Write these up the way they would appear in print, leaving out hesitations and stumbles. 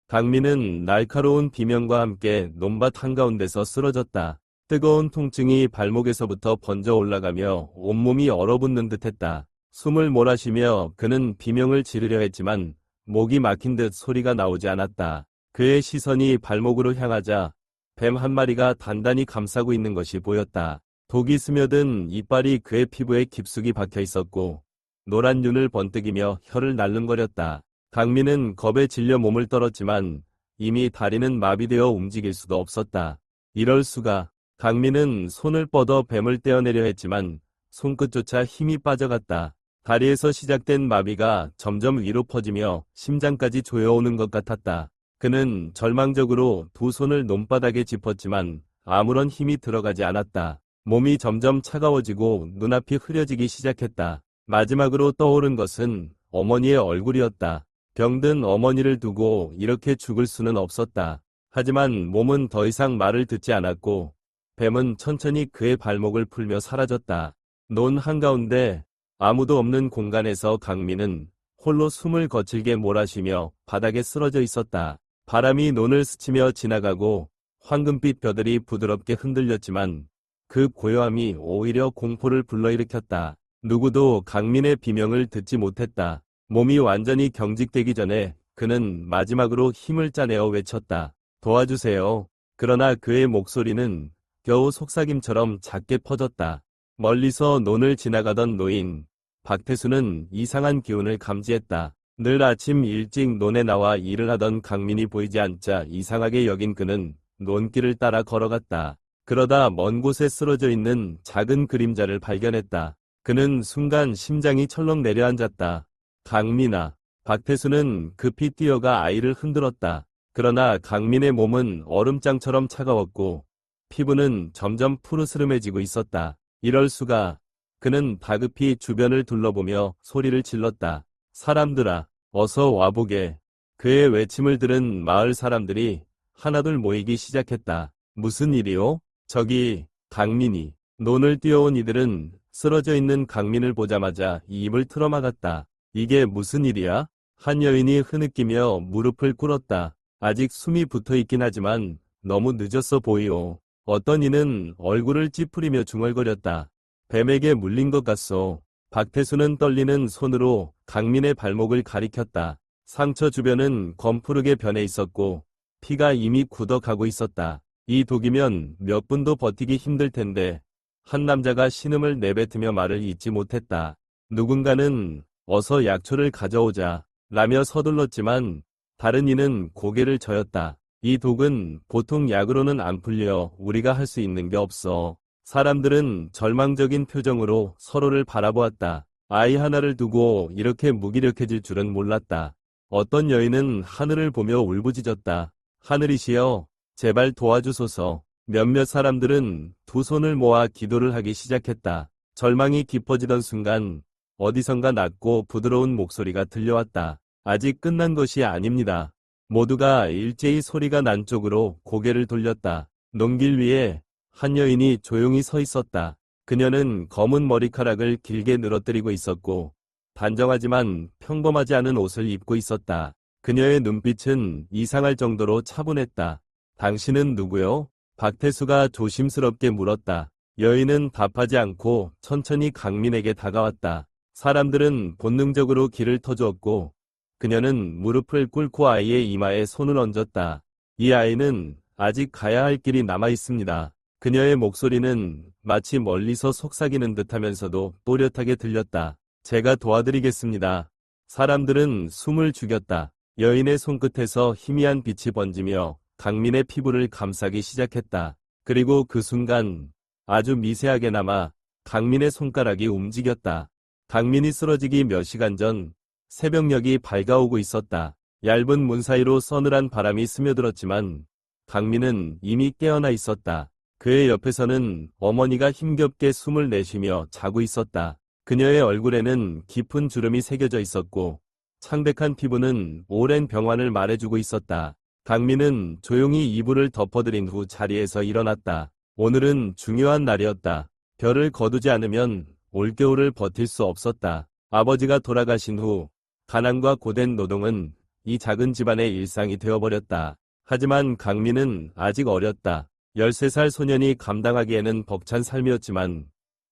강민은 날카로운 비명과 함께 논밭 한가운데서 쓰러졌다. 뜨거운 통증이 발목에서부터 번져 올라가며 온몸이 얼어붙는 듯했다. 숨을 몰아쉬며 그는 비명을 지르려 했지만 목이 막힌 듯 소리가 나오지 않았다. 그의 시선이 발목으로 향하자 뱀 한 마리가 단단히 감싸고 있는 것이 보였다. 독이 스며든 이빨이 그의 피부에 깊숙이 박혀 있었고 노란 눈을 번뜩이며 혀를 날름거렸다. 강민은 겁에 질려 몸을 떨었지만 이미 다리는 마비되어 움직일 수도 없었다. 이럴 수가. 강민은 손을 뻗어 뱀을 떼어내려 했지만 손끝조차 힘이 빠져갔다. 다리에서 시작된 마비가 점점 위로 퍼지며 심장까지 조여오는 것 같았다. 그는 절망적으로 두 손을 논바닥에 짚었지만 아무런 힘이 들어가지 않았다. 몸이 점점 차가워지고 눈앞이 흐려지기 시작했다. 마지막으로 떠오른 것은 어머니의 얼굴이었다. 병든 어머니를 두고 이렇게 죽을 수는 없었다. 하지만 몸은 더 이상 말을 듣지 않았고 뱀은 천천히 그의 발목을 풀며 사라졌다. 논 한가운데 아무도 없는 공간에서 강민은 홀로 숨을 거칠게 몰아쉬며 바닥에 쓰러져 있었다. 바람이 논을 스치며 지나가고 황금빛 벼들이 부드럽게 흔들렸지만 그 고요함이 오히려 공포를 불러일으켰다. 누구도 강민의 비명을 듣지 못했다. 몸이 완전히 경직되기 전에 그는 마지막으로 힘을 짜내어 외쳤다. 도와주세요. 그러나 그의 목소리는 겨우 속삭임처럼 작게 퍼졌다. 멀리서 논을 지나가던 노인 박태수는 이상한 기운을 감지했다. 늘 아침 일찍 논에 나와 일을 하던 강민이 보이지 않자 이상하게 여긴 그는 논길을 따라 걸어갔다. 그러다 먼 곳에 쓰러져 있는 작은 그림자를 발견했다. 그는 순간 심장이 철렁 내려앉았다. 강민아. 박태수는 급히 뛰어가 아이를 흔들었다. 그러나 강민의 몸은 얼음장처럼 차가웠고 피부는 점점 푸르스름해지고 있었다. 이럴 수가. 그는 다급히 주변을 둘러보며 소리를 질렀다. 사람들아, 어서 와보게. 그의 외침을 들은 마을 사람들이 하나둘 모이기 시작했다. 무슨 일이오? 저기, 강민이. 논을 뛰어온 이들은 쓰러져 있는 강민을 보자마자 입을 틀어막았다. 이게 무슨 일이야? 한 여인이 흐느끼며 무릎을 꿇었다. 아직 숨이 붙어 있긴 하지만 너무 늦었어 보이오. 어떤 이는 얼굴을 찌푸리며 중얼거렸다. 뱀에게 물린 것 같소. 박태수는 떨리는 손으로 강민의 발목을 가리켰다. 상처 주변은 검푸르게 변해 있었고 피가 이미 굳어가고 있었다. 이 독이면 몇 분도 버티기 힘들 텐데. 한 남자가 신음을 내뱉으며 말을 잇지 못했다. 누군가는 어서 약초를 가져오자 라며 서둘렀지만 다른 이는 고개를 저었다. 이 독은 보통 약으로는 안 풀려. 우리가 할 수 있는 게 없어. 사람들은 절망적인 표정으로 서로를 바라보았다. 아이 하나를 두고 이렇게 무기력해질 줄은 몰랐다. 어떤 여인은 하늘을 보며 울부짖었다. 하늘이시여, 제발 도와주소서. 몇몇 사람들은 두 손을 모아 기도를 하기 시작했다. 절망이 깊어지던 순간 어디선가 낮고 부드러운 목소리가 들려왔다. 아직 끝난 것이 아닙니다. 모두가 일제히 소리가 난 쪽으로 고개를 돌렸다. 논길 위에 한 여인이 조용히 서 있었다. 그녀는 검은 머리카락을 길게 늘어뜨리고 있었고 단정하지만 평범하지 않은 옷을 입고 있었다. 그녀의 눈빛은 이상할 정도로 차분했다. 당신은 누구요? 박태수가 조심스럽게 물었다. 여인은 답하지 않고 천천히 강민에게 다가왔다. 사람들은 본능적으로 길을 터주었고 그녀는 무릎을 꿇고 아이의 이마에 손을 얹었다. 이 아이는 아직 가야 할 길이 남아 있습니다. 그녀의 목소리는 마치 멀리서 속삭이는 듯하면서도 또렷하게 들렸다. 제가 도와드리겠습니다. 사람들은 숨을 죽였다. 여인의 손끝에서 희미한 빛이 번지며 강민의 피부를 감싸기 시작했다. 그리고 그 순간 아주 미세하게나마 강민의 손가락이 움직였다. 강민이 쓰러지기 몇 시간 전 새벽녘이 밝아오고 있었다. 얇은 문 사이로 서늘한 바람이 스며들었지만 강민은 이미 깨어나 있었다. 그의 옆에서는 어머니가 힘겹게 숨을 내쉬며 자고 있었다. 그녀의 얼굴에는 깊은 주름이 새겨져 있었고 창백한 피부는 오랜 병환을 말해주고 있었다. 강민은 조용히 이불을 덮어드린 후 자리에서 일어났다. 오늘은 중요한 날이었다. 별을 거두지 않으면 올겨울을 버틸 수 없었다. 아버지가 돌아가신 후 가난과 고된 노동은 이 작은 집안의 일상이 되어버렸다. 하지만 강민은 아직 어렸다. 13살 소년이 감당하기에는 벅찬 삶이었지만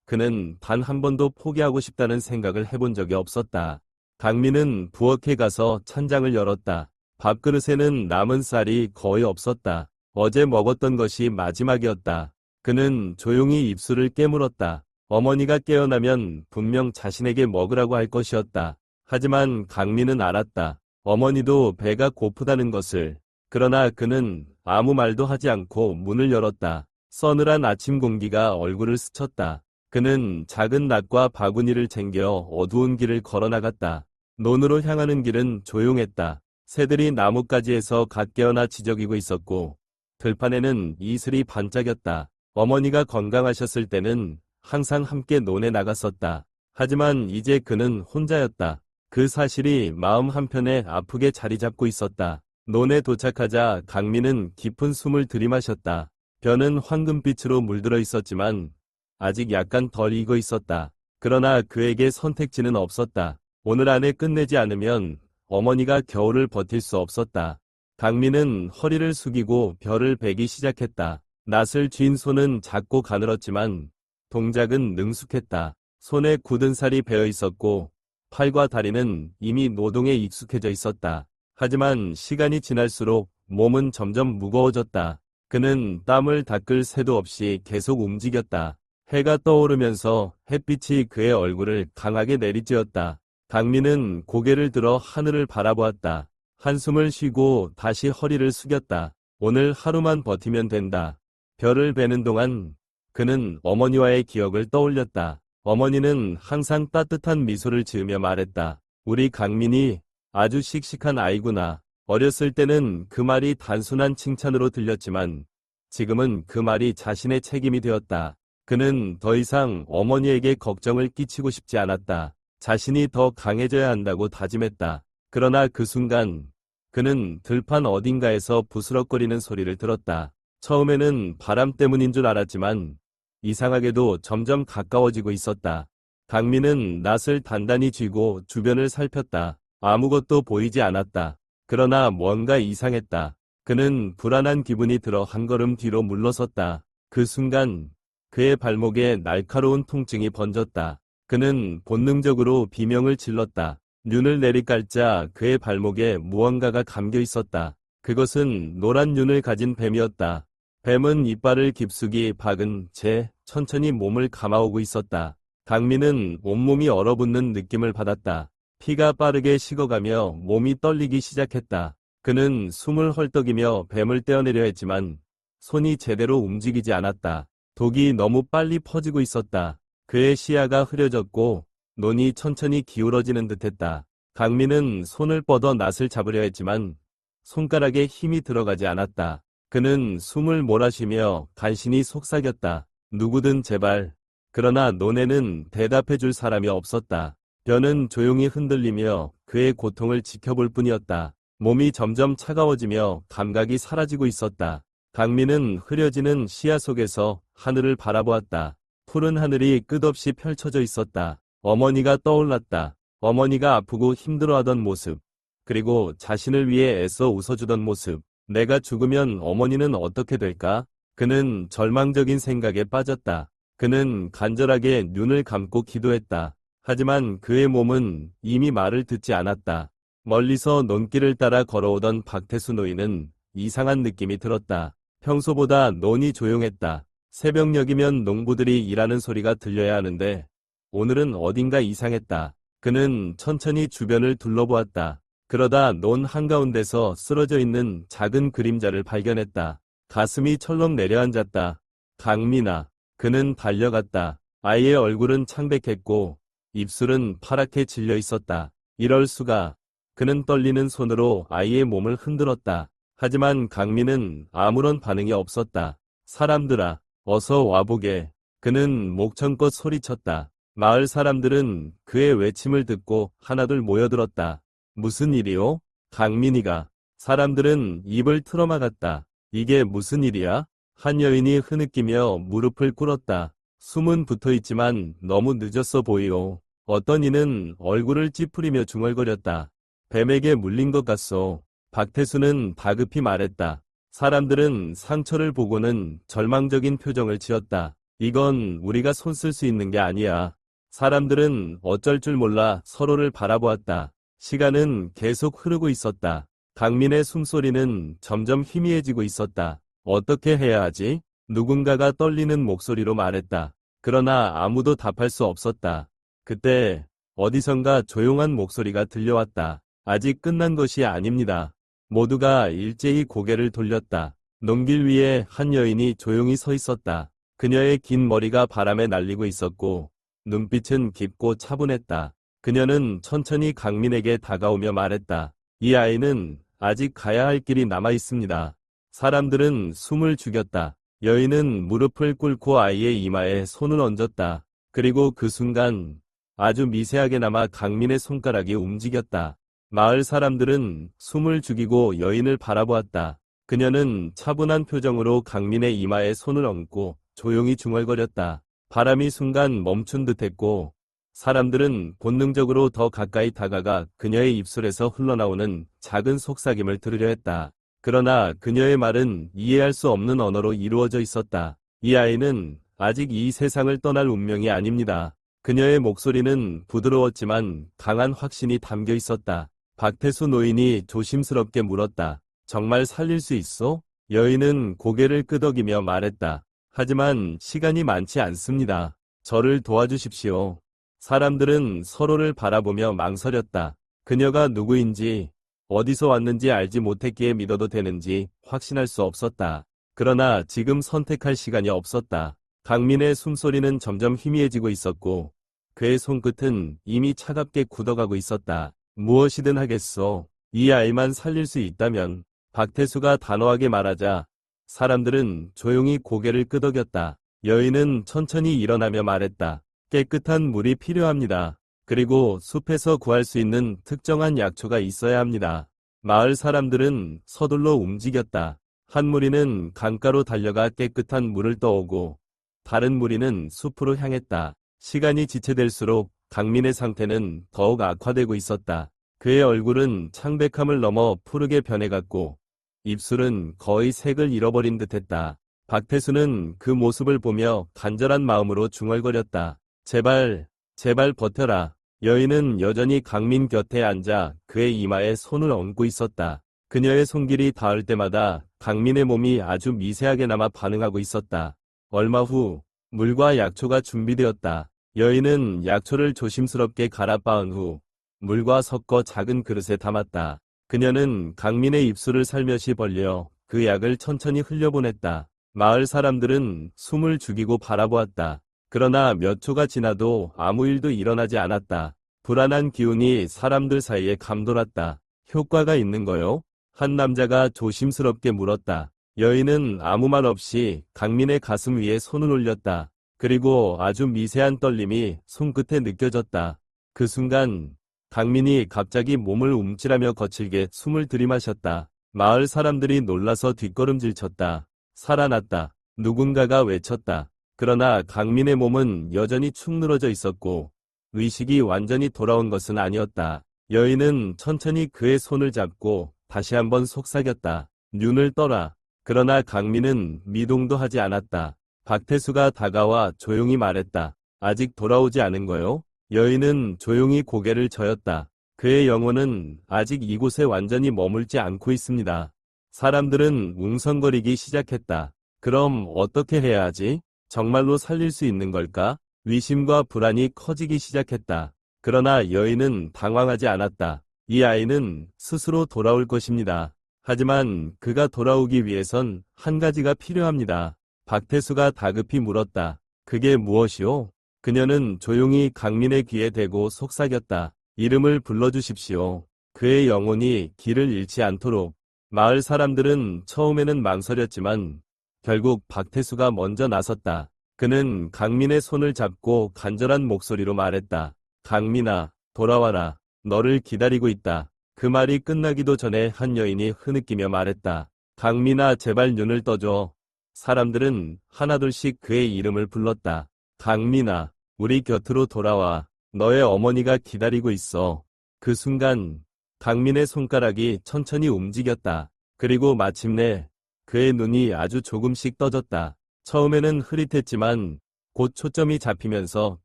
그는 단 한 번도 포기하고 싶다는 생각을 해본 적이 없었다. 강민은 부엌에 가서 찬장을 열었다. 밥그릇에는 남은 쌀이 거의 없었다. 어제 먹었던 것이 마지막이었다. 그는 조용히 입술을 깨물었다. 어머니가 깨어나면 분명 자신에게 먹으라고 할 것이었다. 하지만 강민은 알았다. 어머니도 배가 고프다는 것을. 그러나 그는 아무 말도 하지 않고 문을 열었다. 서늘한 아침 공기가 얼굴을 스쳤다. 그는 작은 낫과 바구니를 챙겨 어두운 길을 걸어나갔다. 논으로 향하는 길은 조용했다. 새들이 나뭇가지에서 갓 깨어나 지저귀고 있었고 들판에는 이슬이 반짝였다. 어머니가 건강하셨을 때는 항상 함께 논에 나갔었다. 하지만 이제 그는 혼자였다. 그 사실이 마음 한편에 아프게 자리 잡고 있었다. 논에 도착하자 강민은 깊은 숨을 들이마셨다. 벼는 황금빛으로 물들어 있었지만 아직 약간 덜 익어 있었다. 그러나 그에게 선택지는 없었다. 오늘 안에 끝내지 않으면 어머니가 겨울을 버틸 수 없었다. 강민은 허리를 숙이고 벼를 베기 시작했다. 낫을 쥔 손은 작고 가늘었지만 동작은 능숙했다. 손에 굳은 살이 배어 있었고 팔과 다리는 이미 노동에 익숙해져 있었다. 하지만 시간이 지날수록 몸은 점점 무거워졌다. 그는 땀을 닦을 새도 없이 계속 움직였다. 해가 떠오르면서 햇빛이 그의 얼굴을 강하게 내리쬐었다. 강민은 고개를 들어 하늘을 바라보았다. 한숨을 쉬고 다시 허리를 숙였다. 오늘 하루만 버티면 된다. 별을 베는 동안 그는 어머니와의 기억을 떠올렸다. 어머니는 항상 따뜻한 미소를 지으며 말했다. 우리 강민이 아주 씩씩한 아이구나. 어렸을 때는 그 말이 단순한 칭찬으로 들렸지만 지금은 그 말이 자신의 책임이 되었다. 그는 더 이상 어머니에게 걱정을 끼치고 싶지 않았다. 자신이 더 강해져야 한다고 다짐했다. 그러나 그 순간 그는 들판 어딘가에서 부스럭거리는 소리를 들었다. 처음에는 바람 때문인 줄 알았지만 이상하게도 점점 가까워지고 있었다. 강민은 낫을 단단히 쥐고 주변을 살폈다. 아무것도 보이지 않았다. 그러나 뭔가 이상했다. 그는 불안한 기분이 들어 한 걸음 뒤로 물러섰다. 그 순간 그의 발목에 날카로운 통증이 번졌다. 그는 본능적으로 비명을 질렀다. 눈을 내리깔자 그의 발목에 무언가가 감겨 있었다. 그것은 노란 눈을 가진 뱀이었다. 뱀은 이빨을 깊숙이 박은 채 천천히 몸을 감아오고 있었다. 강민은 온몸이 얼어붙는 느낌을 받았다. 피가 빠르게 식어가며 몸이 떨리기 시작했다. 그는 숨을 헐떡이며 뱀을 떼어내려 했지만 손이 제대로 움직이지 않았다. 독이 너무 빨리 퍼지고 있었다. 그의 시야가 흐려졌고 눈이 천천히 기울어지는 듯했다. 강민은 손을 뻗어 낫을 잡으려 했지만 손가락에 힘이 들어가지 않았다. 그는 숨을 몰아쉬며 간신히 속삭였다. 누구든 제발. 그러나 논에는 대답해줄 사람이 없었다. 벼는 조용히 흔들리며 그의 고통을 지켜볼 뿐이었다. 몸이 점점 차가워지며 감각이 사라지고 있었다. 강민은 흐려지는 시야 속에서 하늘을 바라보았다. 푸른 하늘이 끝없이 펼쳐져 있었다. 어머니가 떠올랐다. 어머니가 아프고 힘들어하던 모습. 그리고 자신을 위해 애써 웃어주던 모습. 내가 죽으면 어머니는 어떻게 될까? 그는 절망적인 생각에 빠졌다. 그는 간절하게 눈을 감고 기도했다. 하지만 그의 몸은 이미 말을 듣지 않았다. 멀리서 논길을 따라 걸어오던 박태수 노인은 이상한 느낌이 들었다. 평소보다 논이 조용했다. 새벽녘이면 농부들이 일하는 소리가 들려야 하는데 오늘은 어딘가 이상했다. 그는 천천히 주변을 둘러보았다. 그러다 논 한가운데서 쓰러져 있는 작은 그림자를 발견했다. 가슴이 철렁 내려앉았다. 강민아. 그는 달려갔다. 아이의 얼굴은 창백했고 입술은 파랗게 질려 있었다. 이럴 수가. 그는 떨리는 손으로 아이의 몸을 흔들었다. 하지만 강민은 아무런 반응이 없었다. 사람들아, 어서 와보게. 그는 목청껏 소리쳤다. 마을 사람들은 그의 외침을 듣고 하나둘 모여들었다. 무슨 일이오? 강민이가. 사람들은 입을 틀어막았다. 이게 무슨 일이야? 한 여인이 흐느끼며 무릎을 꿇었다. 숨은 붙어있지만 너무 늦었어 보이오. 어떤 이는 얼굴을 찌푸리며 중얼거렸다. 뱀에게 물린 것 같소. 박태수는 다급히 말했다. 사람들은 상처를 보고는 절망적인 표정을 지었다. 이건 우리가 손쓸 수 있는 게 아니야. 사람들은 어쩔 줄 몰라 서로를 바라보았다. 시간은 계속 흐르고 있었다. 강민의 숨소리는 점점 희미해지고 있었다. 어떻게 해야 하지? 누군가가 떨리는 목소리로 말했다. 그러나 아무도 답할 수 없었다. 그때 어디선가 조용한 목소리가 들려왔다. 아직 끝난 것이 아닙니다. 모두가 일제히 고개를 돌렸다. 논길 위에 한 여인이 조용히 서 있었다. 그녀의 긴 머리가 바람에 날리고 있었고 눈빛은 깊고 차분했다. 그녀는 천천히 강민에게 다가오며 말했다. 이 아이는 아직 가야 할 길이 남아 있습니다. 사람들은 숨을 죽였다. 여인은 무릎을 꿇고 아이의 이마에 손을 얹었다. 그리고 그 순간 아주 미세하게나마 강민의 손가락이 움직였다. 마을 사람들은 숨을 죽이고 여인을 바라보았다. 그녀는 차분한 표정으로 강민의 이마에 손을 얹고 조용히 중얼거렸다. 바람이 순간 멈춘 듯했고 사람들은 본능적으로 더 가까이 다가가 그녀의 입술에서 흘러나오는 작은 속삭임을 들으려 했다. 그러나 그녀의 말은 이해할 수 없는 언어로 이루어져 있었다. 이 아이는 아직 이 세상을 떠날 운명이 아닙니다. 그녀의 목소리는 부드러웠지만 강한 확신이 담겨 있었다. 박태수 노인이 조심스럽게 물었다. 정말 살릴 수 있어? 여인은 고개를 끄덕이며 말했다. 하지만 시간이 많지 않습니다. 저를 도와주십시오. 사람들은 서로를 바라보며 망설였다. 그녀가 누구인지, 어디서 왔는지 알지 못했기에 믿어도 되는지 확신할 수 없었다. 그러나 지금 선택할 시간이 없었다. 강민의 숨소리는 점점 희미해지고 있었고 그의 손끝은 이미 차갑게 굳어가고 있었다. 무엇이든 하겠소. 이 아이만 살릴 수 있다면. 박태수가 단호하게 말하자 사람들은 조용히 고개를 끄덕였다. 여인은 천천히 일어나며 말했다. 깨끗한 물이 필요합니다. 그리고 숲에서 구할 수 있는 특정한 약초가 있어야 합니다. 마을 사람들은 서둘러 움직였다. 한 무리는 강가로 달려가 깨끗한 물을 떠오고 다른 무리는 숲으로 향했다. 시간이 지체될수록 강민의 상태는 더욱 악화되고 있었다. 그의 얼굴은 창백함을 넘어 푸르게 변해갔고 입술은 거의 색을 잃어버린 듯했다. 박태수는 그 모습을 보며 간절한 마음으로 중얼거렸다. 제발, 제발 버텨라. 여인은 여전히 강민 곁에 앉아 그의 이마에 손을 얹고 있었다. 그녀의 손길이 닿을 때마다 강민의 몸이 아주 미세하게나마 반응하고 있었다. 얼마 후 물과 약초가 준비되었다. 여인은 약초를 조심스럽게 갈아 빻은 후 물과 섞어 작은 그릇에 담았다. 그녀는 강민의 입술을 살며시 벌려 그 약을 천천히 흘려보냈다. 마을 사람들은 숨을 죽이고 바라보았다. 그러나 몇 초가 지나도 아무 일도 일어나지 않았다. 불안한 기운이 사람들 사이에 감돌았다. 효과가 있는 거요? 한 남자가 조심스럽게 물었다. 여인은 아무 말 없이 강민의 가슴 위에 손을 올렸다. 그리고 아주 미세한 떨림이 손끝에 느껴졌다. 그 순간 강민이 갑자기 몸을 움찔하며 거칠게 숨을 들이마셨다. 마을 사람들이 놀라서 뒷걸음질 쳤다. 살아났다. 누군가가 외쳤다. 그러나 강민의 몸은 여전히 축 늘어져 있었고 의식이 완전히 돌아온 것은 아니었다. 여인은 천천히 그의 손을 잡고 다시 한번 속삭였다. 눈을 떠라. 그러나 강민은 미동도 하지 않았다. 박태수가 다가와 조용히 말했다. 아직 돌아오지 않은 거요? 여인은 조용히 고개를 저었다. 그의 영혼은 아직 이곳에 완전히 머물지 않고 있습니다. 사람들은 웅성거리기 시작했다. 그럼 어떻게 해야 하지? 정말로 살릴 수 있는 걸까? 의심과 불안이 커지기 시작했다. 그러나 여인은 당황하지 않았다. 이 아이는 스스로 돌아올 것입니다. 하지만 그가 돌아오기 위해선 한 가지가 필요합니다. 박태수가 다급히 물었다. 그게 무엇이오? 그녀는 조용히 강민의 귀에 대고 속삭였다. 이름을 불러주십시오. 그의 영혼이 길을 잃지 않도록. 마을 사람들은 처음에는 망설였지만 결국 박태수가 먼저 나섰다. 그는 강민의 손을 잡고 간절한 목소리로 말했다. 강민아, 돌아와라. 너를 기다리고 있다. 그 말이 끝나기도 전에 한 여인이 흐느끼며 말했다. 강민아, 제발 눈을 떠줘. 사람들은 하나둘씩 그의 이름을 불렀다. 강민아, 우리 곁으로 돌아와. 너의 어머니가 기다리고 있어. 그 순간 강민의 손가락이 천천히 움직였다. 그리고 마침내 그의 눈이 아주 조금씩 떠졌다. 처음에는 흐릿했지만 곧 초점이 잡히면서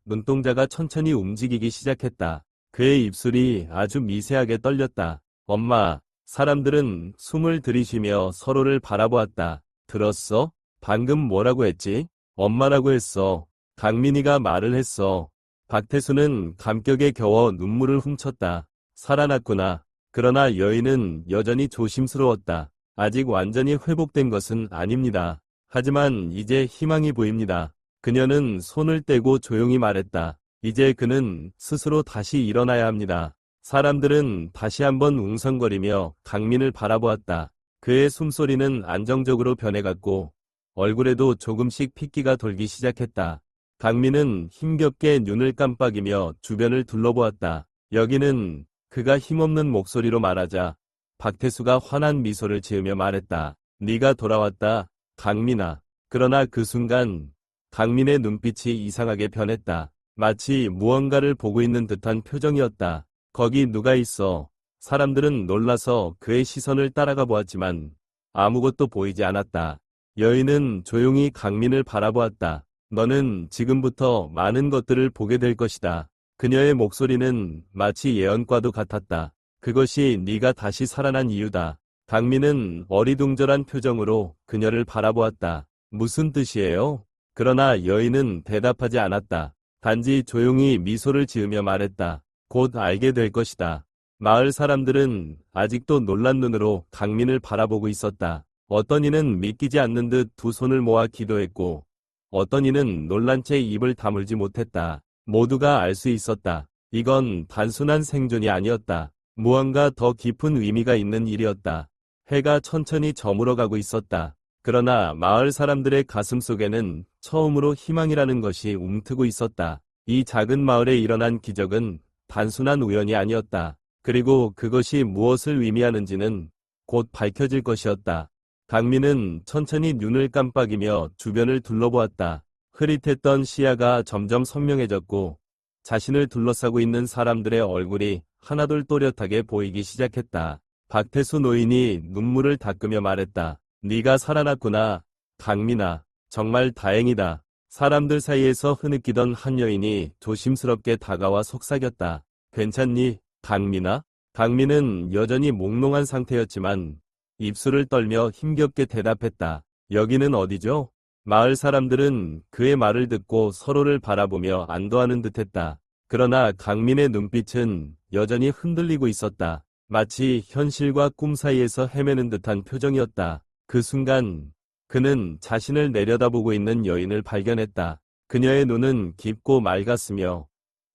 눈동자가 천천히 움직이기 시작했다. 그의 입술이 아주 미세하게 떨렸다. 엄마, 사람들은 숨을 들이쉬며 서로를 바라보았다. 들었어? 방금 뭐라고 했지? 엄마라고 했어. 강민이가 말을 했어. 박태수는 감격에 겨워 눈물을 훔쳤다. 살아났구나. 그러나 여인은 여전히 조심스러웠다. 아직 완전히 회복된 것은 아닙니다. 하지만 이제 희망이 보입니다. 그녀는 손을 떼고 조용히 말했다. 이제 그는 스스로 다시 일어나야 합니다. 사람들은 다시 한번 웅성거리며 강민을 바라보았다. 그의 숨소리는 안정적으로 변해갔고 얼굴에도 조금씩 핏기가 돌기 시작했다. 강민은 힘겹게 눈을 깜빡이며 주변을 둘러보았다. 여기는 그가 힘없는 목소리로 말하자 박태수가 환한 미소를 지으며 말했다. 네가 돌아왔다, 강민아. 그러나 그 순간 강민의 눈빛이 이상하게 변했다. 마치 무언가를 보고 있는 듯한 표정이었다. 거기 누가 있어? 사람들은 놀라서 그의 시선을 따라가 보았지만 아무것도 보이지 않았다. 여인은 조용히 강민을 바라보았다. 너는 지금부터 많은 것들을 보게 될 것이다. 그녀의 목소리는 마치 예언과도 같았다. 그것이 네가 다시 살아난 이유다. 강민은 어리둥절한 표정으로 그녀를 바라보았다. 무슨 뜻이에요? 그러나 여인은 대답하지 않았다. 단지 조용히 미소를 지으며 말했다. 곧 알게 될 것이다. 마을 사람들은 아직도 놀란 눈으로 강민을 바라보고 있었다. 어떤 이는 믿기지 않는 듯 두 손을 모아 기도했고 어떤 이는 놀란 채 입을 다물지 못했다. 모두가 알 수 있었다. 이건 단순한 생존이 아니었다. 무언가 더 깊은 의미가 있는 일이었다. 해가 천천히 저물어가고 있었다. 그러나 마을 사람들의 가슴 속에는 처음으로 희망이라는 것이 움트고 있었다. 이 작은 마을에 일어난 기적은 단순한 우연이 아니었다. 그리고 그것이 무엇을 의미하는지는 곧 밝혀질 것이었다. 강민은 천천히 눈을 깜빡이며 주변을 둘러보았다. 흐릿했던 시야가 점점 선명해졌고 자신을 둘러싸고 있는 사람들의 얼굴이 하나둘 또렷하게 보이기 시작했다. 박태수 노인이 눈물을 닦으며 말했다. 네가 살아났구나, 강민아. 정말 다행이다. 사람들 사이에서 흐느끼던 한 여인이 조심스럽게 다가와 속삭였다. 괜찮니, 강민아? 강민은 여전히 몽롱한 상태였지만 입술을 떨며 힘겹게 대답했다. 여기는 어디죠? 마을 사람들은 그의 말을 듣고 서로를 바라보며 안도하는 듯했다. 그러나 강민의 눈빛은 여전히 흔들리고 있었다. 마치 현실과 꿈 사이에서 헤매는 듯한 표정이었다. 그 순간 그는 자신을 내려다보고 있는 여인을 발견했다. 그녀의 눈은 깊고 맑았으며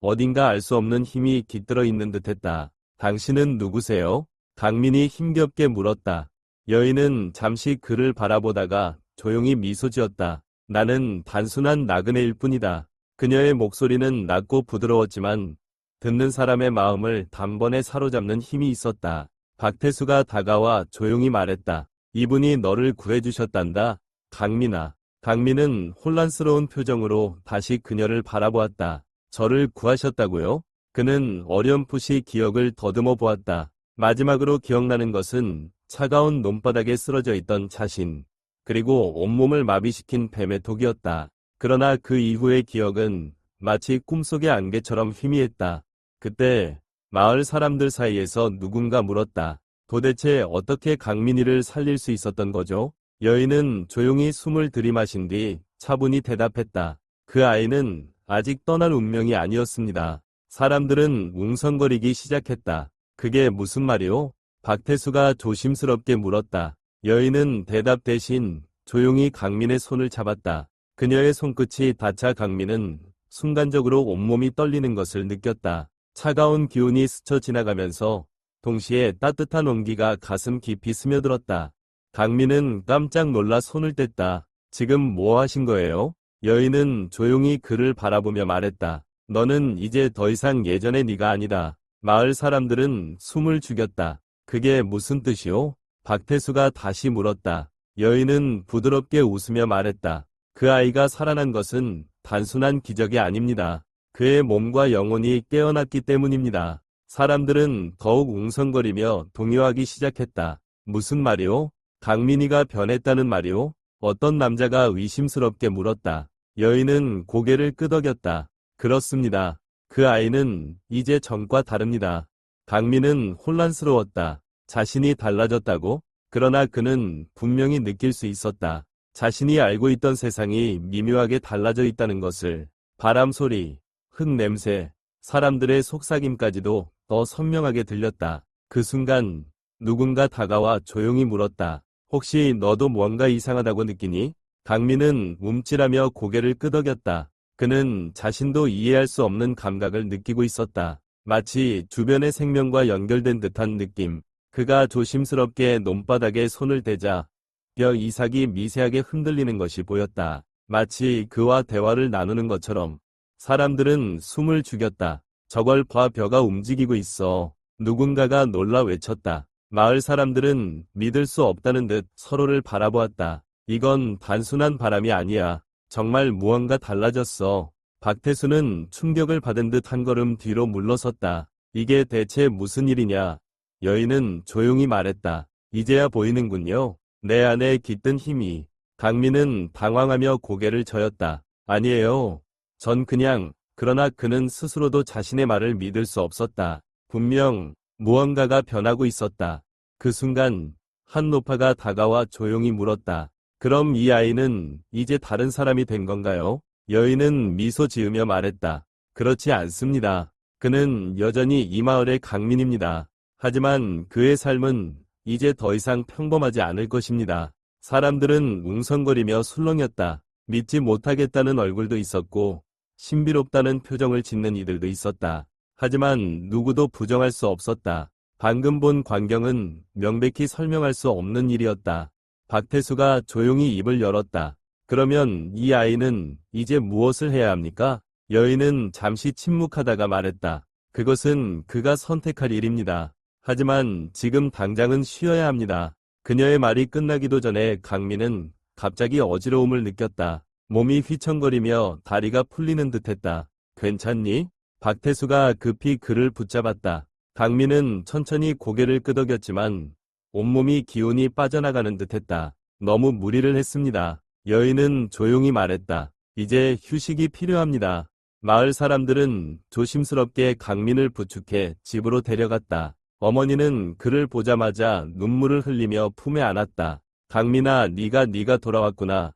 어딘가 알 수 없는 힘이 깃들어 있는 듯했다. 당신은 누구세요? 강민이 힘겹게 물었다. 여인은 잠시 그를 바라보다가 조용히 미소 지었다. 나는 단순한 나그네일 뿐이다. 그녀의 목소리는 낮고 부드러웠지만 듣는 사람의 마음을 단번에 사로잡는 힘이 있었다. 박태수가 다가와 조용히 말했다. 이분이 너를 구해주셨단다. 강민아. 강민은 혼란스러운 표정으로 다시 그녀를 바라보았다. 저를 구하셨다고요? 그는 어렴풋이 기억을 더듬어 보았다. 마지막으로 기억나는 것은 차가운 논바닥에 쓰러져 있던 자신, 그리고 온몸을 마비시킨 뱀의 독이었다. 그러나 그 이후의 기억은 마치 꿈속의 안개처럼 희미했다. 그때 마을 사람들 사이에서 누군가 물었다. 도대체 어떻게 강민이를 살릴 수 있었던 거죠? 여인은 조용히 숨을 들이마신 뒤 차분히 대답했다. 그 아이는 아직 떠날 운명이 아니었습니다. 사람들은 웅성거리기 시작했다. 그게 무슨 말이오? 박태수가 조심스럽게 물었다. 여인은 대답 대신 조용히 강민의 손을 잡았다. 그녀의 손끝이 닿자 강민은 순간적으로 온몸이 떨리는 것을 느꼈다. 차가운 기운이 스쳐 지나가면서 동시에 따뜻한 온기가 가슴 깊이 스며들었다. 강민은 깜짝 놀라 손을 뗐다. 지금 뭐 하신 거예요? 여인은 조용히 그를 바라보며 말했다. 너는 이제 더 이상 예전의 네가 아니다. 마을 사람들은 숨을 죽였다. 그게 무슨 뜻이오? 박태수가 다시 물었다. 여인은 부드럽게 웃으며 말했다. 그 아이가 살아난 것은 단순한 기적이 아닙니다. 그의 몸과 영혼이 깨어났기 때문입니다. 사람들은 더욱 웅성거리며 동요하기 시작했다. 무슨 말이오? 강민이가 변했다는 말이오? 어떤 남자가 의심스럽게 물었다. 여인은 고개를 끄덕였다. 그렇습니다. 그 아이는 이제 전과 다릅니다. 강민은 혼란스러웠다. 자신이 달라졌다고? 그러나 그는 분명히 느낄 수 있었다. 자신이 알고 있던 세상이 미묘하게 달라져 있다는 것을. 바람 소리, 흙 냄새, 사람들의 속삭임까지도 더 선명하게 들렸다. 그 순간 누군가 다가와 조용히 물었다. 혹시 너도 뭔가 이상하다고 느끼니? 강민은 움찔하며 고개를 끄덕였다. 그는 자신도 이해할 수 없는 감각을 느끼고 있었다. 마치 주변의 생명과 연결된 듯한 느낌. 그가 조심스럽게 논바닥에 손을 대자 뼈 이삭이 미세하게 흔들리는 것이 보였다. 마치 그와 대화를 나누는 것처럼. 사람들은 숨을 죽였다. 저걸 봐, 벼가 움직이고 있어. 누군가가 놀라 외쳤다. 마을 사람들은 믿을 수 없다는 듯 서로를 바라보았다. 이건 단순한 바람이 아니야. 정말 무언가 달라졌어. 박태수는 충격을 받은 듯 한 걸음 뒤로 물러섰다. 이게 대체 무슨 일이냐? 여인은 조용히 말했다. 이제야 보이는군요. 내 안에 깃든 힘이. 강민은 당황하며 고개를 저었다. 아니에요. 전 그냥. 그러나 그는 스스로도 자신의 말을 믿을 수 없었다. 분명 무언가가 변하고 있었다. 그 순간 한 노파가 다가와 조용히 물었다. 그럼 이 아이는 이제 다른 사람이 된 건가요? 여인은 미소 지으며 말했다. 그렇지 않습니다. 그는 여전히 이 마을의 강민입니다. 하지만 그의 삶은 이제 더 이상 평범하지 않을 것입니다. 사람들은 웅성거리며 술렁였다. 믿지 못하겠다는 얼굴도 있었고 신비롭다는 표정을 짓는 이들도 있었다. 하지만 누구도 부정할 수 없었다. 방금 본 광경은 명백히 설명할 수 없는 일이었다. 박태수가 조용히 입을 열었다. 그러면 이 아이는 이제 무엇을 해야 합니까? 여인은 잠시 침묵하다가 말했다. 그것은 그가 선택할 일입니다. 하지만 지금 당장은 쉬어야 합니다. 그녀의 말이 끝나기도 전에 강민은 갑자기 어지러움을 느꼈다. 몸이 휘청거리며 다리가 풀리는 듯했다. 괜찮니? 박태수가 급히 그를 붙잡았다. 강민은 천천히 고개를 끄덕였지만 온몸이 기운이 빠져나가는 듯했다. 너무 무리를 했습니다. 여인은 조용히 말했다. 이제 휴식이 필요합니다. 마을 사람들은 조심스럽게 강민을 부축해 집으로 데려갔다. 어머니는 그를 보자마자 눈물을 흘리며 품에 안았다. 강민아, 네가 돌아왔구나.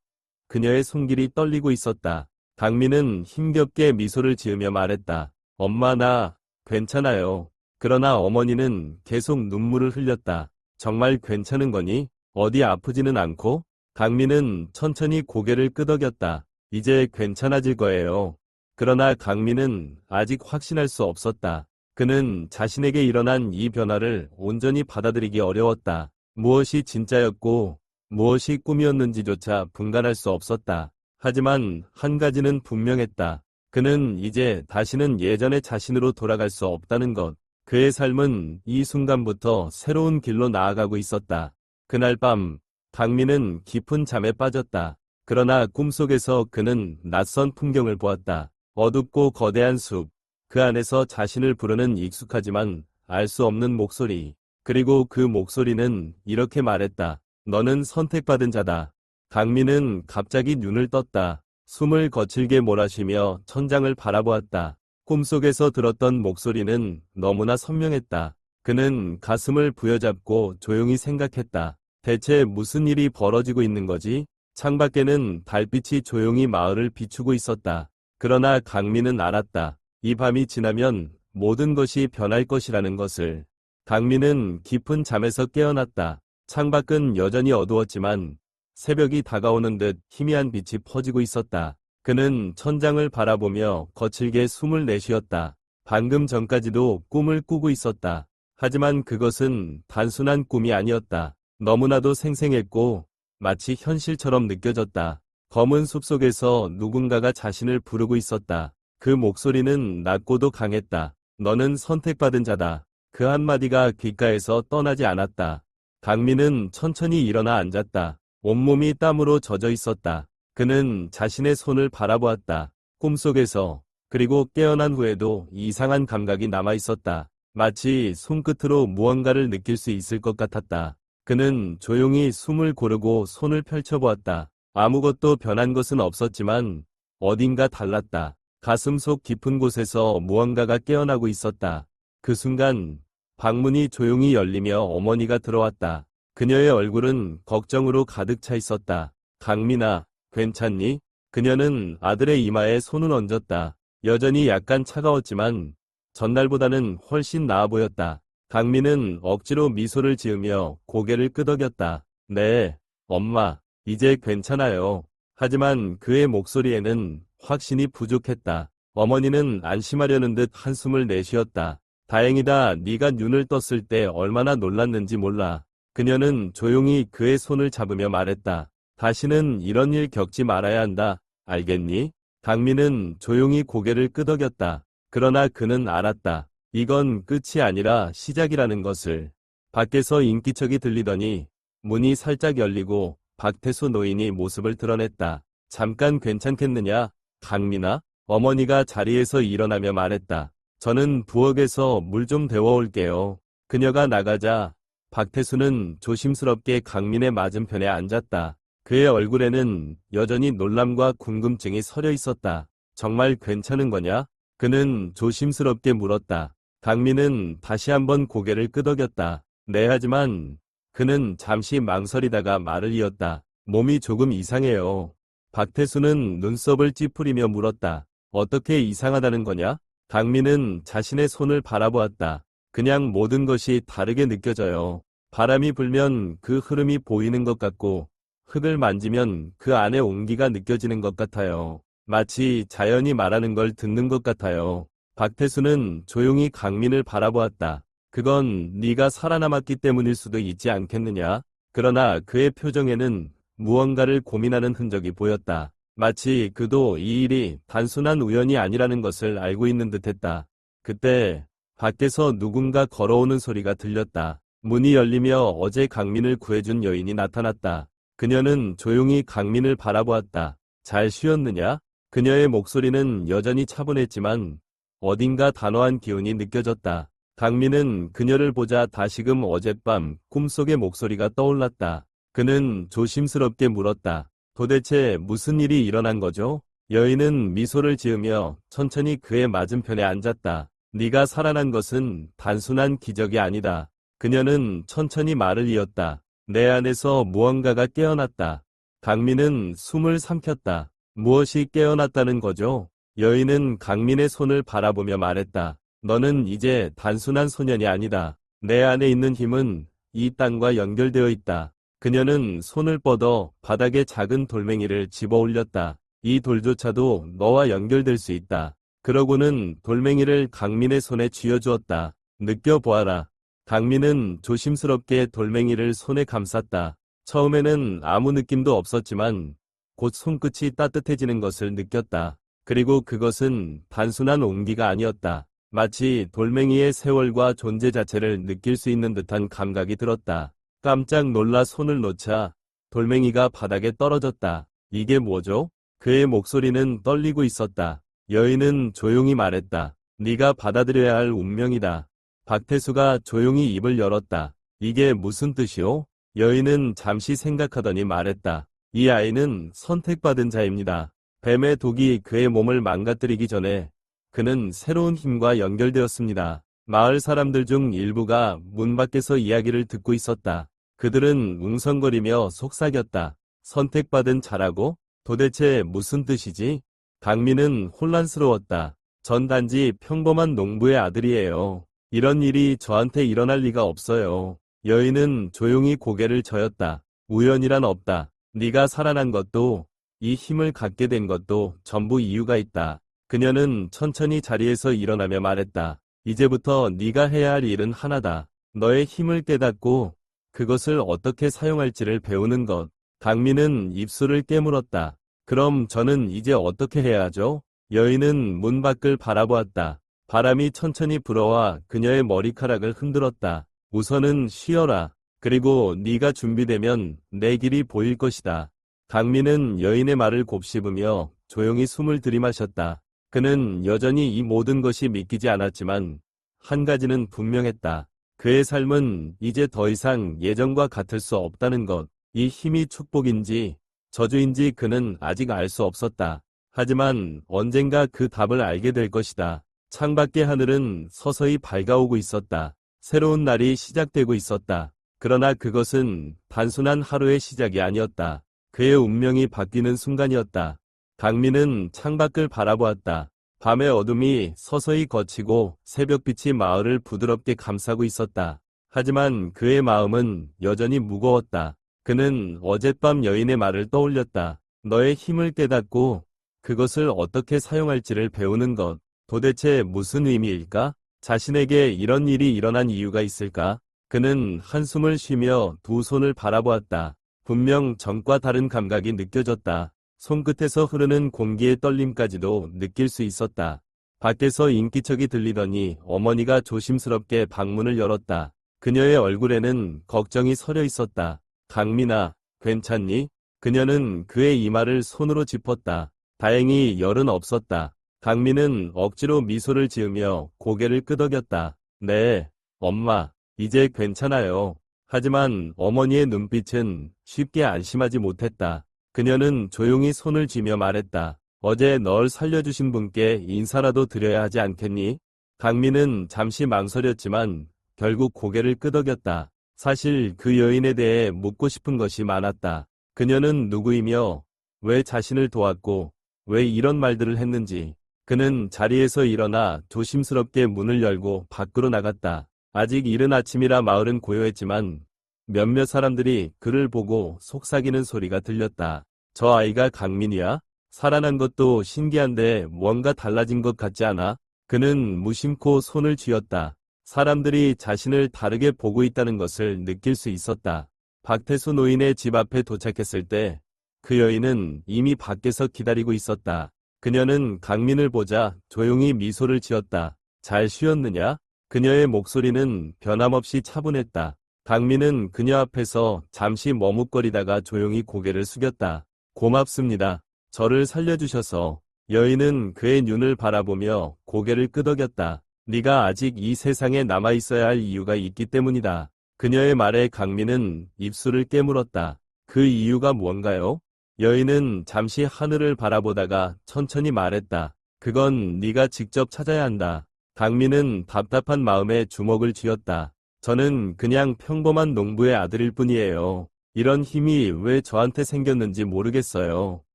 그녀의 손길이 떨리고 있었다. 강민은 힘겹게 미소를 지으며 말했다. 엄마, 나 괜찮아요. 그러나 어머니는 계속 눈물을 흘렸다. 정말 괜찮은 거니? 어디 아프지는 않고? 강민은 천천히 고개를 끄덕였다. 이제 괜찮아질 거예요. 그러나 강민은 아직 확신할 수 없었다. 그는 자신에게 일어난 이 변화를 온전히 받아들이기 어려웠다. 무엇이 진짜였고 무엇이 꿈이었는지조차 분간할 수 없었다. 하지만 한 가지는 분명했다. 그는 이제 다시는 예전의 자신으로 돌아갈 수 없다는 것. 그의 삶은 이 순간부터 새로운 길로 나아가고 있었다. 그날 밤 강민은 깊은 잠에 빠졌다. 그러나 꿈속에서 그는 낯선 풍경을 보았다. 어둡고 거대한 숲. 그 안에서 자신을 부르는 익숙하지만 알 수 없는 목소리. 그리고 그 목소리는 이렇게 말했다. 너는 선택받은 자다. 강민은 갑자기 눈을 떴다. 숨을 거칠게 몰아쉬며 천장을 바라보았다. 꿈속에서 들었던 목소리는 너무나 선명했다. 그는 가슴을 부여잡고 조용히 생각했다. 대체 무슨 일이 벌어지고 있는 거지? 창밖에는 달빛이 조용히 마을을 비추고 있었다. 그러나 강민은 알았다. 이 밤이 지나면 모든 것이 변할 것이라는 것을. 강민은 깊은 잠에서 깨어났다. 창밖은 여전히 어두웠지만 새벽이 다가오는 듯 희미한 빛이 퍼지고 있었다. 그는 천장을 바라보며 거칠게 숨을 내쉬었다. 방금 전까지도 꿈을 꾸고 있었다. 하지만 그것은 단순한 꿈이 아니었다. 너무나도 생생했고 마치 현실처럼 느껴졌다. 검은 숲속에서 누군가가 자신을 부르고 있었다. 그 목소리는 낮고도 강했다. 너는 선택받은 자다. 그 한마디가 귓가에서 떠나지 않았다. 강민은 천천히 일어나 앉았다. 온몸이 땀으로 젖어 있었다. 그는 자신의 손을 바라보았다. 꿈속에서, 그리고 깨어난 후에도 이상한 감각이 남아 있었다. 마치 손끝으로 무언가를 느낄 수 있을 것 같았다. 그는 조용히 숨을 고르고 손을 펼쳐보았다. 아무것도 변한 것은 없었지만 어딘가 달랐다. 가슴속 깊은 곳에서 무언가가 깨어나고 있었다. 그 순간 방문이 조용히 열리며 어머니가 들어왔다. 그녀의 얼굴은 걱정으로 가득 차 있었다. 강민아, 괜찮니? 그녀는 아들의 이마에 손을 얹었다. 여전히 약간 차가웠지만 전날보다는 훨씬 나아 보였다. 강민은 억지로 미소를 지으며 고개를 끄덕였다. 네, 엄마, 이제 괜찮아요. 하지만 그의 목소리에는 확신이 부족했다. 어머니는 안심하려는 듯 한숨을 내쉬었다. 다행이다. 네가 눈을 떴을 때 얼마나 놀랐는지 몰라. 그녀는 조용히 그의 손을 잡으며 말했다. 다시는 이런 일 겪지 말아야 한다. 알겠니? 강민은 조용히 고개를 끄덕였다. 그러나 그는 알았다. 이건 끝이 아니라 시작이라는 것을. 밖에서 인기척이 들리더니 문이 살짝 열리고 박태수 노인이 모습을 드러냈다. 잠깐 괜찮겠느냐, 강민아? 어머니가 자리에서 일어나며 말했다. 저는 부엌에서 물 좀 데워올게요. 그녀가 나가자 박태수는 조심스럽게 강민의 맞은편에 앉았다. 그의 얼굴에는 여전히 놀람과 궁금증이 서려 있었다. 정말 괜찮은 거냐? 그는 조심스럽게 물었다. 강민은 다시 한번 고개를 끄덕였다. 네, 하지만 그는 잠시 망설이다가 말을 이었다. 몸이 조금 이상해요. 박태수는 눈썹을 찌푸리며 물었다. 어떻게 이상하다는 거냐? 강민은 자신의 손을 바라보았다. 그냥 모든 것이 다르게 느껴져요. 바람이 불면 그 흐름이 보이는 것 같고 흙을 만지면 그 안에 온기가 느껴지는 것 같아요. 마치 자연이 말하는 걸 듣는 것 같아요. 박태수는 조용히 강민을 바라보았다. 그건 네가 살아남았기 때문일 수도 있지 않겠느냐? 그러나 그의 표정에는 무언가를 고민하는 흔적이 보였다. 마치 그도 이 일이 단순한 우연이 아니라는 것을 알고 있는 듯했다. 그때 밖에서 누군가 걸어오는 소리가 들렸다. 문이 열리며 어제 강민을 구해준 여인이 나타났다. 그녀는 조용히 강민을 바라보았다. 잘 쉬었느냐? 그녀의 목소리는 여전히 차분했지만 어딘가 단호한 기운이 느껴졌다. 강민은 그녀를 보자 다시금 어젯밤 꿈속의 목소리가 떠올랐다. 그는 조심스럽게 물었다. 도대체 무슨 일이 일어난 거죠? 여인은 미소를 지으며 천천히 그의 맞은편에 앉았다. 네가 살아난 것은 단순한 기적이 아니다. 그녀는 천천히 말을 이었다. 내 안에서 무언가가 깨어났다. 강민은 숨을 삼켰다. 무엇이 깨어났다는 거죠? 여인은 강민의 손을 바라보며 말했다. 너는 이제 단순한 소년이 아니다. 내 안에 있는 힘은 이 땅과 연결되어 있다. 그녀는 손을 뻗어 바닥에 작은 돌멩이를 집어 올렸다. 이 돌조차도 너와 연결될 수 있다. 그러고는 돌멩이를 강민의 손에 쥐어주었다. 느껴보아라. 강민은 조심스럽게 돌멩이를 손에 감쌌다. 처음에는 아무 느낌도 없었지만 곧 손끝이 따뜻해지는 것을 느꼈다. 그리고 그것은 단순한 온기가 아니었다. 마치 돌멩이의 세월과 존재 자체를 느낄 수 있는 듯한 감각이 들었다. 깜짝 놀라 손을 놓자 돌멩이가 바닥에 떨어졌다. 이게 뭐죠? 그의 목소리는 떨리고 있었다. 여인은 조용히 말했다. 네가 받아들여야 할 운명이다. 박태수가 조용히 입을 열었다. 이게 무슨 뜻이오? 여인은 잠시 생각하더니 말했다. 이 아이는 선택받은 자입니다. 뱀의 독이 그의 몸을 망가뜨리기 전에 그는 새로운 힘과 연결되었습니다. 마을 사람들 중 일부가 문 밖에서 이야기를 듣고 있었다. 그들은 웅성거리며 속삭였다. 선택받은 자라고? 도대체 무슨 뜻이지? 강민은 혼란스러웠다. 전 단지 평범한 농부의 아들이에요. 이런 일이 저한테 일어날 리가 없어요. 여인은 조용히 고개를 저었다. 우연이란 없다. 네가 살아난 것도 이 힘을 갖게 된 것도 전부 이유가 있다. 그녀는 천천히 자리에서 일어나며 말했다. 이제부터 네가 해야 할 일은 하나다. 너의 힘을 깨닫고 그것을 어떻게 사용할지를 배우는 것. 강민은 입술을 깨물었다. 그럼 저는 이제 어떻게 해야 하죠? 여인은 문 밖을 바라보았다. 바람이 천천히 불어와 그녀의 머리카락을 흔들었다. 우선은 쉬어라. 그리고 네가 준비되면 내 길이 보일 것이다. 강민은 여인의 말을 곱씹으며 조용히 숨을 들이마셨다. 그는 여전히 이 모든 것이 믿기지 않았지만 한 가지는 분명했다. 그의 삶은 이제 더 이상 예전과 같을 수 없다는 것. 이 힘이 축복인지 저주인지 그는 아직 알 수 없었다. 하지만 언젠가 그 답을 알게 될 것이다. 창밖의 하늘은 서서히 밝아오고 있었다. 새로운 날이 시작되고 있었다. 그러나 그것은 단순한 하루의 시작이 아니었다. 그의 운명이 바뀌는 순간이었다. 강민은 창밖을 바라보았다. 밤의 어둠이 서서히 걷히고 새벽빛이 마을을 부드럽게 감싸고 있었다. 하지만 그의 마음은 여전히 무거웠다. 그는 어젯밤 여인의 말을 떠올렸다. 너의 힘을 깨닫고 그것을 어떻게 사용할지를 배우는 것. 도대체 무슨 의미일까? 자신에게 이런 일이 일어난 이유가 있을까? 그는 한숨을 쉬며 두 손을 바라보았다. 분명 전과 다른 감각이 느껴졌다. 손끝에서 흐르는 공기의 떨림까지도 느낄 수 있었다. 밖에서 인기척이 들리더니 어머니가 조심스럽게 방문을 열었다. 그녀의 얼굴에는 걱정이 서려 있었다. 강민아, 괜찮니? 그녀는 그의 이마를 손으로 짚었다. 다행히 열은 없었다. 강민은 억지로 미소를 지으며 고개를 끄덕였다. 네, 엄마, 이제 괜찮아요. 하지만 어머니의 눈빛은 쉽게 안심하지 못했다. 그녀는 조용히 손을 쥐며 말했다. 어제 널 살려주신 분께 인사라도 드려야 하지 않겠니? 강민은 잠시 망설였지만 결국 고개를 끄덕였다. 사실 그 여인에 대해 묻고 싶은 것이 많았다. 그녀는 누구이며 왜 자신을 도왔고 왜 이런 말들을 했는지. 그는 자리에서 일어나 조심스럽게 문을 열고 밖으로 나갔다. 아직 이른 아침이라 마을은 고요했지만 몇몇 사람들이 그를 보고 속삭이는 소리가 들렸다. 저 아이가 강민이야? 살아난 것도 신기한데 뭔가 달라진 것 같지 않아? 그는 무심코 손을 쥐었다. 사람들이 자신을 다르게 보고 있다는 것을 느낄 수 있었다. 박태수 노인의 집 앞에 도착했을 때 그 여인은 이미 밖에서 기다리고 있었다. 그녀는 강민을 보자 조용히 미소를 지었다. 잘 쉬었느냐? 그녀의 목소리는 변함없이 차분했다. 강민은 그녀 앞에서 잠시 머뭇거리다가 조용히 고개를 숙였다. 고맙습니다. 저를 살려주셔서. 여인은 그의 눈을 바라보며 고개를 끄덕였다. 네가 아직 이 세상에 남아있어야 할 이유가 있기 때문이다. 그녀의 말에 강민은 입술을 깨물었다. 그 이유가 무언가요? 여인은 잠시 하늘을 바라보다가 천천히 말했다. 그건 네가 직접 찾아야 한다. 강민은 답답한 마음에 주먹을 쥐었다. 저는 그냥 평범한 농부의 아들일 뿐이에요. 이런 힘이 왜 저한테 생겼는지 모르겠어요.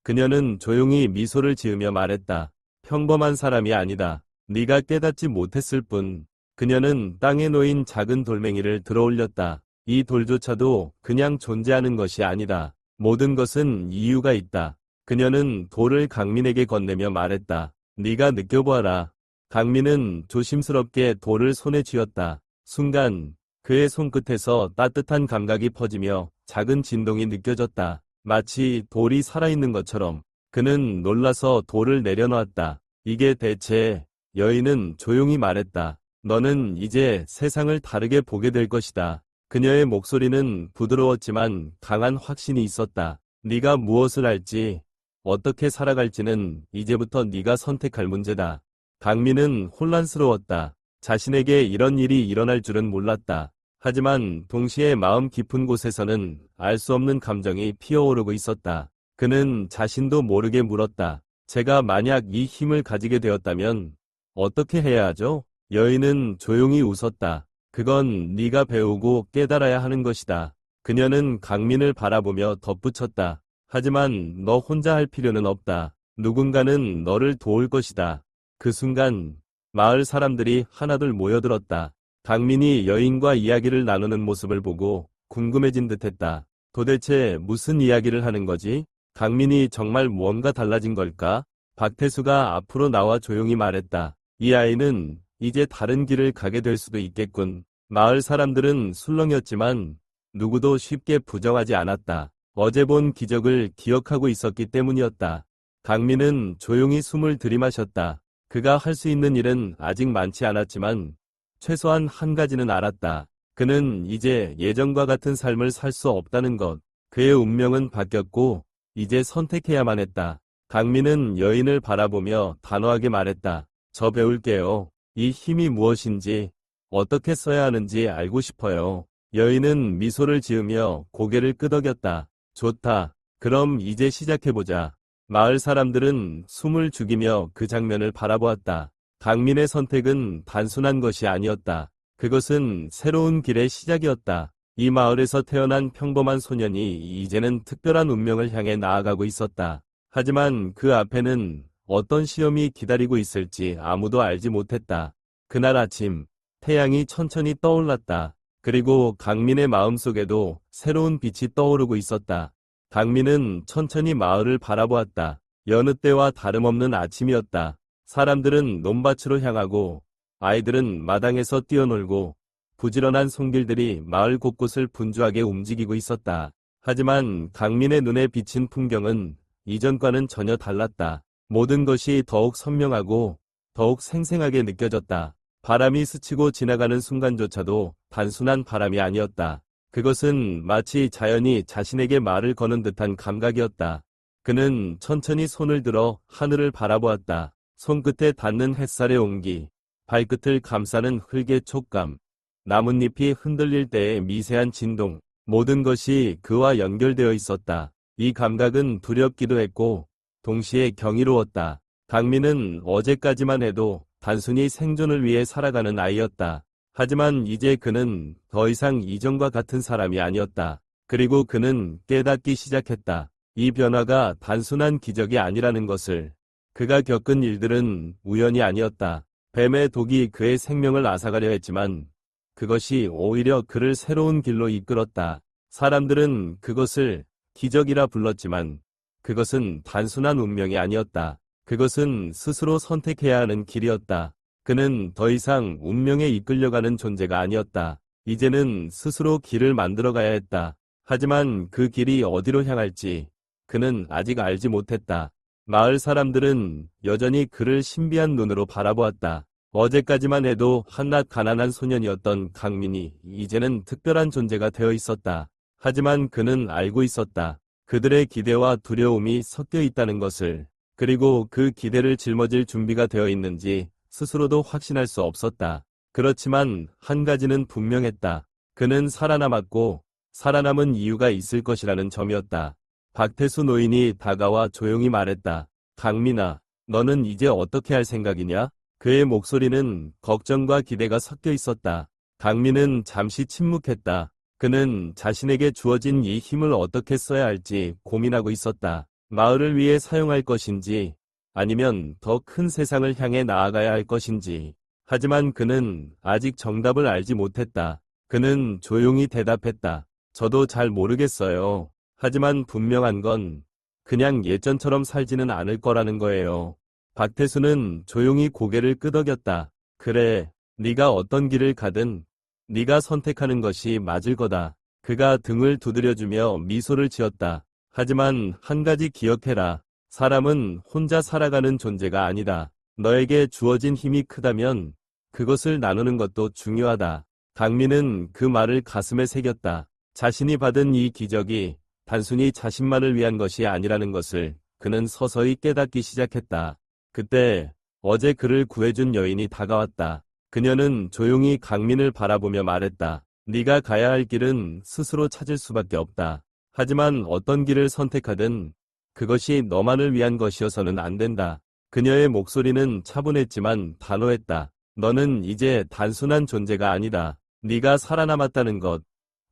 그녀는 조용히 미소를 지으며 말했다. 평범한 사람이 아니다. 네가 깨닫지 못했을 뿐. 그녀는 땅에 놓인 작은 돌멩이를 들어올렸다. 이 돌조차도 그냥 존재하는 것이 아니다. 모든 것은 이유가 있다. 그녀는 돌을 강민에게 건네며 말했다. 네가 느껴보아라. 강민은 조심스럽게 돌을 손에 쥐었다. 순간 그의 손끝에서 따뜻한 감각이 퍼지며 작은 진동이 느껴졌다. 마치 돌이 살아있는 것처럼. 그는 놀라서 돌을 내려놓았다. 이게 대체... 여인은 조용히 말했다. 너는 이제 세상을 다르게 보게 될 것이다. 그녀의 목소리는 부드러웠지만 강한 확신이 있었다. 네가 무엇을 할지, 어떻게 살아갈지는 이제부터 네가 선택할 문제다. 강민은 혼란스러웠다. 자신에게 이런 일이 일어날 줄은 몰랐다. 하지만 동시에 마음 깊은 곳에서는 알 수 없는 감정이 피어오르고 있었다. 그는 자신도 모르게 물었다. 제가 만약 이 힘을 가지게 되었다면 어떻게 해야 하죠? 여인은 조용히 웃었다. 그건 네가 배우고 깨달아야 하는 것이다. 그녀는 강민을 바라보며 덧붙였다. 하지만 너 혼자 할 필요는 없다. 누군가는 너를 도울 것이다. 그 순간 마을 사람들이 하나둘 모여들었다. 강민이 여인과 이야기를 나누는 모습을 보고 궁금해진 듯했다. 도대체 무슨 이야기를 하는 거지? 강민이 정말 무언가 달라진 걸까? 박태수가 앞으로 나와 조용히 말했다. 이 아이는 이제 다른 길을 가게 될 수도 있겠군. 마을 사람들은 술렁였지만 누구도 쉽게 부정하지 않았다. 어제 본 기적을 기억하고 있었기 때문이었다. 강민은 조용히 숨을 들이마셨다. 그가 할 수 있는 일은 아직 많지 않았지만 최소한 한 가지는 알았다. 그는 이제 예전과 같은 삶을 살 수 없다는 것. 그의 운명은 바뀌었고 이제 선택해야만 했다. 강민은 여인을 바라보며 단호하게 말했다. 저 배울게요. 이 힘이 무엇인지, 어떻게 써야 하는지 알고 싶어요. 여인은 미소를 지으며 고개를 끄덕였다. 좋다. 그럼 이제 시작해보자. 마을 사람들은 숨을 죽이며 그 장면을 바라보았다. 강민의 선택은 단순한 것이 아니었다. 그것은 새로운 길의 시작이었다. 이 마을에서 태어난 평범한 소년이 이제는 특별한 운명을 향해 나아가고 있었다. 하지만 그 앞에는 어떤 시험이 기다리고 있을지 아무도 알지 못했다. 그날 아침, 태양이 천천히 떠올랐다. 그리고 강민의 마음속에도 새로운 빛이 떠오르고 있었다. 강민은 천천히 마을을 바라보았다. 여느 때와 다름없는 아침이었다. 사람들은 논밭으로 향하고 아이들은 마당에서 뛰어놀고 부지런한 손길들이 마을 곳곳을 분주하게 움직이고 있었다. 하지만 강민의 눈에 비친 풍경은 이전과는 전혀 달랐다. 모든 것이 더욱 선명하고 더욱 생생하게 느껴졌다. 바람이 스치고 지나가는 순간조차도 단순한 바람이 아니었다. 그것은 마치 자연이 자신에게 말을 거는 듯한 감각이었다. 그는 천천히 손을 들어 하늘을 바라보았다. 손끝에 닿는 햇살의 온기, 발끝을 감싸는 흙의 촉감, 나뭇잎이 흔들릴 때의 미세한 진동, 모든 것이 그와 연결되어 있었다. 이 감각은 두렵기도 했고 동시에 경이로웠다. 강민은 어제까지만 해도 단순히 생존을 위해 살아가는 아이였다. 하지만 이제 그는 더 이상 이전과 같은 사람이 아니었다. 그리고 그는 깨닫기 시작했다. 이 변화가 단순한 기적이 아니라는 것을. 그가 겪은 일들은 우연이 아니었다. 뱀의 독이 그의 생명을 앗아가려 했지만 그것이 오히려 그를 새로운 길로 이끌었다. 사람들은 그것을 기적이라 불렀지만 그것은 단순한 운명이 아니었다. 그것은 스스로 선택해야 하는 길이었다. 그는 더 이상 운명에 이끌려가는 존재가 아니었다. 이제는 스스로 길을 만들어가야 했다. 하지만 그 길이 어디로 향할지 그는 아직 알지 못했다. 마을 사람들은 여전히 그를 신비한 눈으로 바라보았다. 어제까지만 해도 한낱 가난한 소년이었던 강민이 이제는 특별한 존재가 되어 있었다. 하지만 그는 알고 있었다. 그들의 기대와 두려움이 섞여 있다는 것을. 그리고 그 기대를 짊어질 준비가 되어 있는지 스스로도 확신할 수 없었다. 그렇지만 한 가지는 분명했다. 그는 살아남았고 살아남은 이유가 있을 것이라는 점이었다. 박태수 노인이 다가와 조용히 말했다. 강민아, 너는 이제 어떻게 할 생각이냐? 그의 목소리는 걱정과 기대가 섞여 있었다. 강민은 잠시 침묵했다. 그는 자신에게 주어진 이 힘을 어떻게 써야 할지 고민하고 있었다. 마을을 위해 사용할 것인지 아니면 더 큰 세상을 향해 나아가야 할 것인지. 하지만 그는 아직 정답을 알지 못했다. 그는 조용히 대답했다. 저도 잘 모르겠어요. 하지만 분명한 건 그냥 예전처럼 살지는 않을 거라는 거예요. 박태수는 조용히 고개를 끄덕였다. 그래, 네가 어떤 길을 가든 네가 선택하는 것이 맞을 거다. 그가 등을 두드려주며 미소를 지었다. 하지만 한 가지 기억해라. 사람은 혼자 살아가는 존재가 아니다. 너에게 주어진 힘이 크다면 그것을 나누는 것도 중요하다. 강민은 그 말을 가슴에 새겼다. 자신이 받은 이 기적이 단순히 자신만을 위한 것이 아니라는 것을 그는 서서히 깨닫기 시작했다. 그때 어제 그를 구해준 여인이 다가왔다. 그녀는 조용히 강민을 바라보며 말했다. 네가 가야 할 길은 스스로 찾을 수밖에 없다. 하지만 어떤 길을 선택하든 그것이 너만을 위한 것이어서는 안 된다. 그녀의 목소리는 차분했지만 단호했다. 너는 이제 단순한 존재가 아니다. 네가 살아남았다는 것.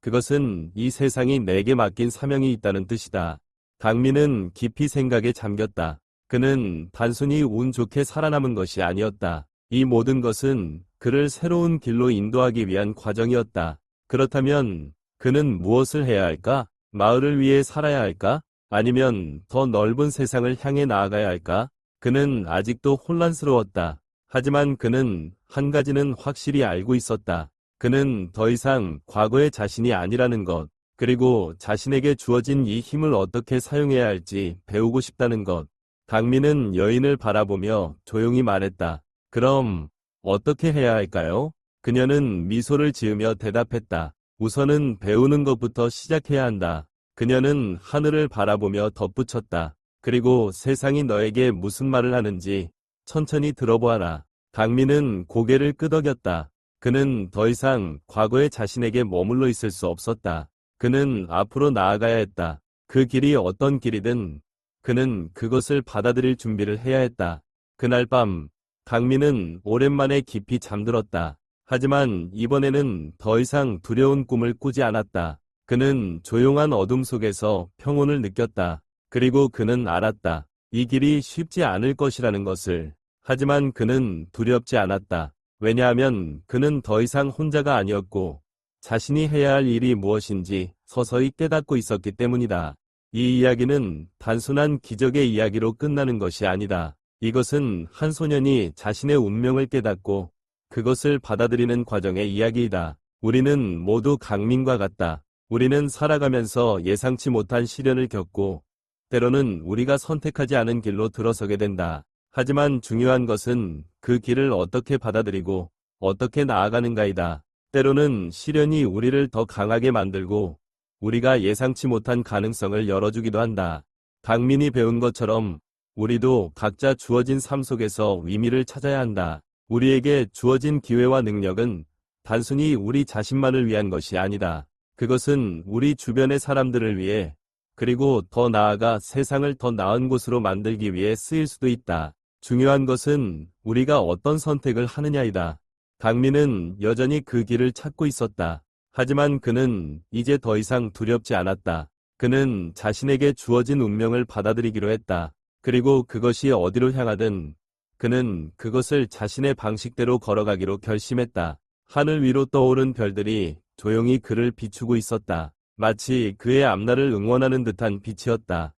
그것은 이 세상이 내게 맡긴 사명이 있다는 뜻이다. 강민은 깊이 생각에 잠겼다. 그는 단순히 운 좋게 살아남은 것이 아니었다. 이 모든 것은 그를 새로운 길로 인도하기 위한 과정이었다. 그렇다면 그는 무엇을 해야 할까? 마을을 위해 살아야 할까? 아니면 더 넓은 세상을 향해 나아가야 할까? 그는 아직도 혼란스러웠다. 하지만 그는 한 가지는 확실히 알고 있었다. 그는 더 이상 과거의 자신이 아니라는 것, 그리고 자신에게 주어진 이 힘을 어떻게 사용해야 할지 배우고 싶다는 것. 강민은 여인을 바라보며 조용히 말했다. 그럼 어떻게 해야 할까요? 그녀는 미소를 지으며 대답했다. 우선은 배우는 것부터 시작해야 한다. 그녀는 하늘을 바라보며 덧붙였다. 그리고 세상이 너에게 무슨 말을 하는지 천천히 들어보아라. 강민은 고개를 끄덕였다. 그는 더 이상 과거의 자신에게 머물러 있을 수 없었다. 그는 앞으로 나아가야 했다. 그 길이 어떤 길이든 그는 그것을 받아들일 준비를 해야 했다. 그날 밤 강민은 오랜만에 깊이 잠들었다. 하지만 이번에는 더 이상 두려운 꿈을 꾸지 않았다. 그는 조용한 어둠 속에서 평온을 느꼈다. 그리고 그는 알았다. 이 길이 쉽지 않을 것이라는 것을. 하지만 그는 두렵지 않았다. 왜냐하면 그는 더 이상 혼자가 아니었고 자신이 해야 할 일이 무엇인지 서서히 깨닫고 있었기 때문이다. 이 이야기는 단순한 기적의 이야기로 끝나는 것이 아니다. 이것은 한 소년이 자신의 운명을 깨닫고 그것을 받아들이는 과정의 이야기이다. 우리는 모두 강민과 같다. 우리는 살아가면서 예상치 못한 시련을 겪고 때로는 우리가 선택하지 않은 길로 들어서게 된다. 하지만 중요한 것은 그 길을 어떻게 받아들이고 어떻게 나아가는가이다. 때로는 시련이 우리를 더 강하게 만들고 우리가 예상치 못한 가능성을 열어주기도 한다. 강민이 배운 것처럼 우리도 각자 주어진 삶 속에서 의미를 찾아야 한다. 우리에게 주어진 기회와 능력은 단순히 우리 자신만을 위한 것이 아니다. 그것은 우리 주변의 사람들을 위해 그리고 더 나아가 세상을 더 나은 곳으로 만들기 위해 쓰일 수도 있다. 중요한 것은 우리가 어떤 선택을 하느냐이다. 강민은 여전히 그 길을 찾고 있었다. 하지만 그는 이제 더 이상 두렵지 않았다. 그는 자신에게 주어진 운명을 받아들이기로 했다. 그리고 그것이 어디로 향하든 그는 그것을 자신의 방식대로 걸어가기로 결심했다. 하늘 위로 떠오른 별들이 조용히 그를 비추고 있었다. 마치 그의 앞날을 응원하는 듯한 빛이었다.